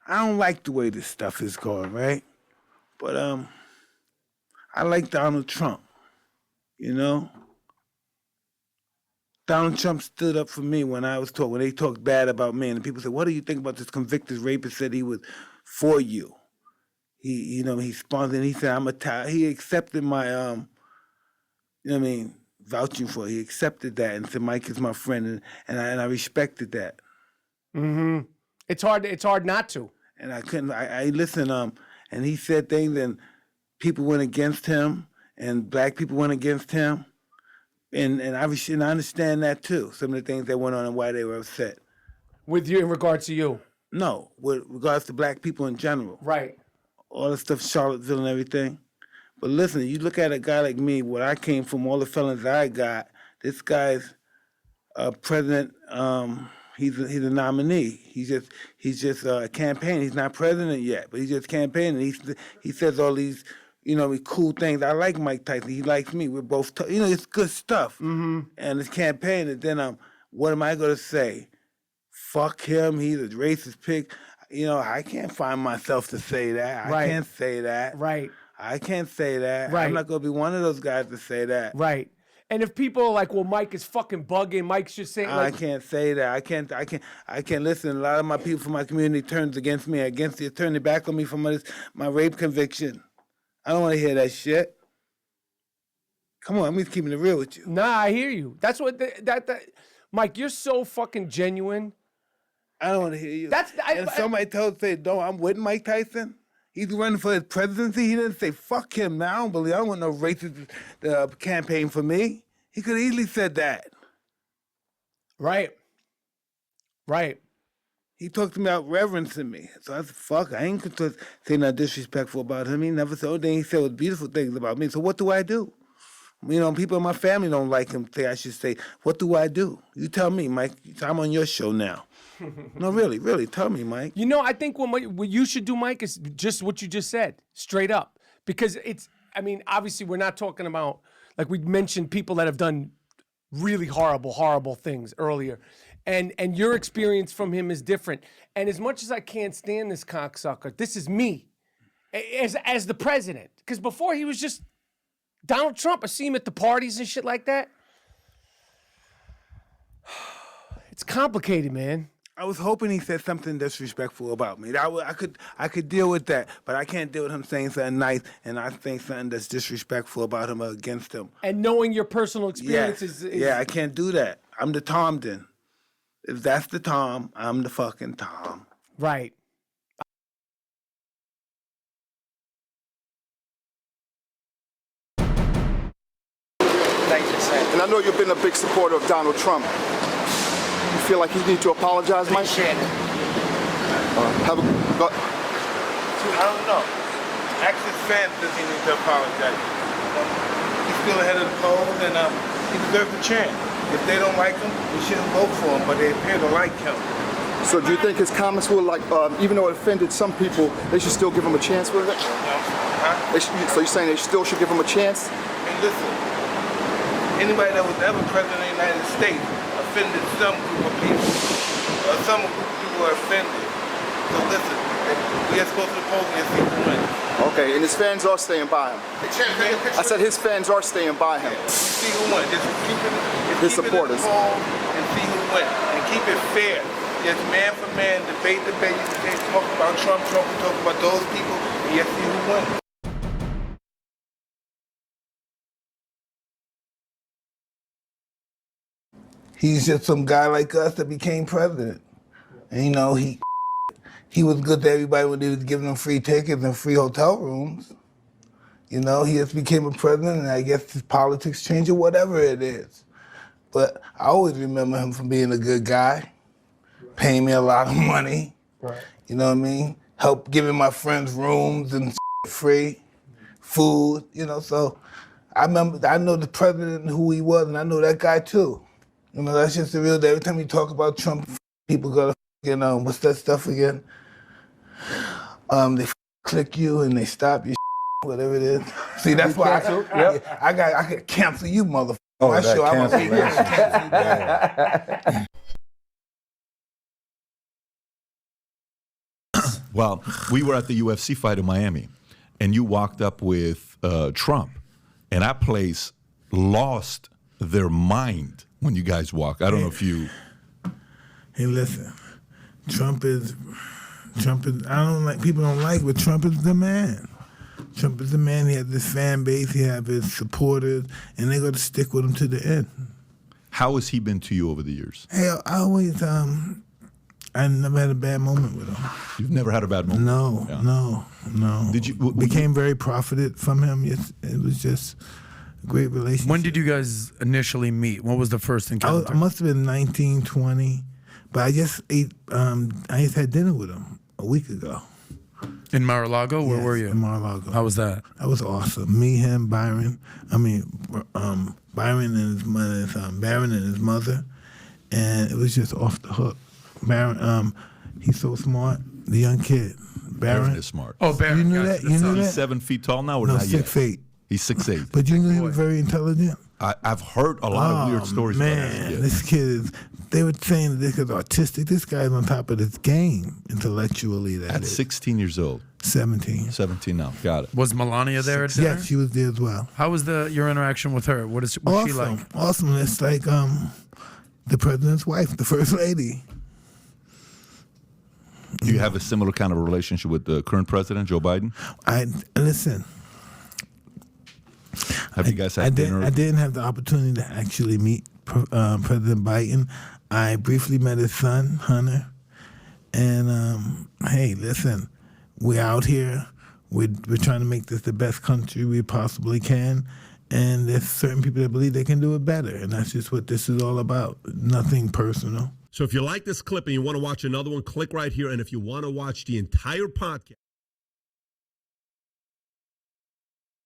I don't like the way this stuff is going, right? But I like Donald Trump, you know? Donald Trump stood up for me when they talked bad about me, and people said, "What do you think about this convicted rapist?" Said he was for you. He sponsored. He said, He accepted my vouching for it. He accepted that and said, "Mike is my friend," and I respected that. Mm-hmm. It's hard not to. And I couldn't. I listen. And he said things, and people went against him, and black people went against him. And I understand that too. Some of the things that went on and why they were upset. With you, in regards to you? No, with regards to black people in general. Right. All the stuff, Charlottesville and everything. But listen, you look at a guy like me, where I came from, all the felons I got. This guy's president. He's a nominee. He's just campaigning. He's not president yet, but he's just campaigning. He says all these. Cool things. I like Mike Tyson. He likes me. We're both, it's good stuff. Mm-hmm. And it's campaign. And then, what am I going to say? Fuck him. He's a racist pig. I can't find myself to say that. Right. I can't say that. Right. I can't say that. Right. I'm not going to be one of those guys to say that. Right. And if people are like, well, Mike is fucking bugging, Mike's just saying, I can't say that. I can't listen. A lot of my people from my community turns against me, turn their back on me for my rape conviction. I don't want to hear that shit. Come on, I'm just keeping it real with you. Nah, I hear you. That's what Mike, you're so fucking genuine. I don't want to hear you. Somebody say, "No, I'm with Mike Tyson. He's running for his presidency." He didn't say, "Fuck him." Now I don't want no racist campaign for me. He could have easily said that. Right. Right. He talked to me about reverencing me. So I said, fuck, I ain't going to say nothing disrespectful about him. He never said, only thing he said was beautiful things about me. So what do I do? People in my family don't like him. I should say, what do I do? You tell me, Mike. I'm on your show now. No, really, tell me, Mike. I think what you should do, Mike, is just what you just said, straight up. Because obviously we're not talking about, like we mentioned, people that have done really horrible things earlier. And your experience from him is different. And as much as I can't stand this cocksucker, this is me as the president. Because before he was just Donald Trump. I see him at the parties and shit like that. It's complicated, man. I was hoping he said something disrespectful about me. I could deal with that, but I can't deal with him saying something nice and I think something that's disrespectful about him or against him. And knowing your personal experiences. Yeah, I can't do that. I'm the Tom then. If that's the Tom, I'm the fucking Tom. Right. Thank you, Sam. And I know you've been a big supporter of Donald Trump. You feel like you need to apologize, Mike? Appreciate it. I don't know. Ask his fans, does he need to apologize? He's still ahead of the polls, and he deserves a chance. If they don't like him, we shouldn't vote for him, but they appear to like him. So do you think his comments were like, even though it offended some people, they should still give him a chance with it? Huh? So you're saying they still should give him a chance? Hey, listen. Anybody that was ever president of the United States offended some group of people. Some group of people are offended. So listen, we are supposed to oppose and see who wins. Okay, and his fans are staying by him. I said his fans are staying by him. See who wins. Just keep it, his supporters. And see who wins. And keep it fair. Just man for man, debate. You can talk about Trump, talk about those people, and you see who wins. He's just some guy like us that became president. And he was good to everybody when he was giving them free tickets and free hotel rooms. He just became a president, and I guess his politics changed or whatever it is. But I always remember him from being a good guy, paying me a lot of money. Right. You know what I mean? Help giving my friends rooms and free, food, so I know the president and who he was, and I know that guy too. That's just the real deal. Every time you talk about Trump, people go to, what's that stuff again? They click you and they stop you, whatever it is. See, that's why I could cancel you, motherfucker. Oh, that cancellation. Well, we were at the UFC fight in Miami, and you walked up with Trump, and that place lost their mind when you guys walk. I don't know if you. Hey, listen, Trump is. I don't like people don't like, but Trump is the man. Trump is the man. He has this fan base. He has his supporters, and they're going to stick with him to the end. How has he been to you over the years? Hey, I always I never had a bad moment with him. You've never had a bad moment? No. Did you became very profited from him? Yes, it was just a great relationship. When did you guys initially meet? What was the first encounter? I must have been 19, 20, but I just ate. I just had dinner with him a week ago. In Mar-a-Lago? Where were you? In Mar-a-Lago. How was that? That was awesome. Me, him, Byron. Byron and his mother, Baron and his mother, and it was just off the hook. Baron, he's so smart. The young kid, Baron is smart. Oh, Baron. You knew that? You knew He's that? 7 feet tall now, or No, not yet? 6'8". He's 6'8". But you knew he was very intelligent. I've heard a lot of weird stories about Man, this kid. this kid is. They were saying that this kid's autistic. This guy's on top of this game intellectually. At 16 years old. 17. 17 now. Got it. Was Melania there at dinner? Yeah, she was there as well. How was your interaction with her? What's Awesome. she like? Awesome. It's like the president's wife, the first lady. Do you have a similar kind of relationship with the current president, Joe Biden? Listen. Have you guys had dinner? I didn't have the opportunity to actually meet President Biden. I briefly met his son, Hunter. And hey, listen, we're out here. We're trying to make this the best country we possibly can. And there's certain people that believe they can do it better. And that's just what this is all about. Nothing personal. So if you like this clip and you want to watch another one, click right here. And if you want to watch the entire podcast.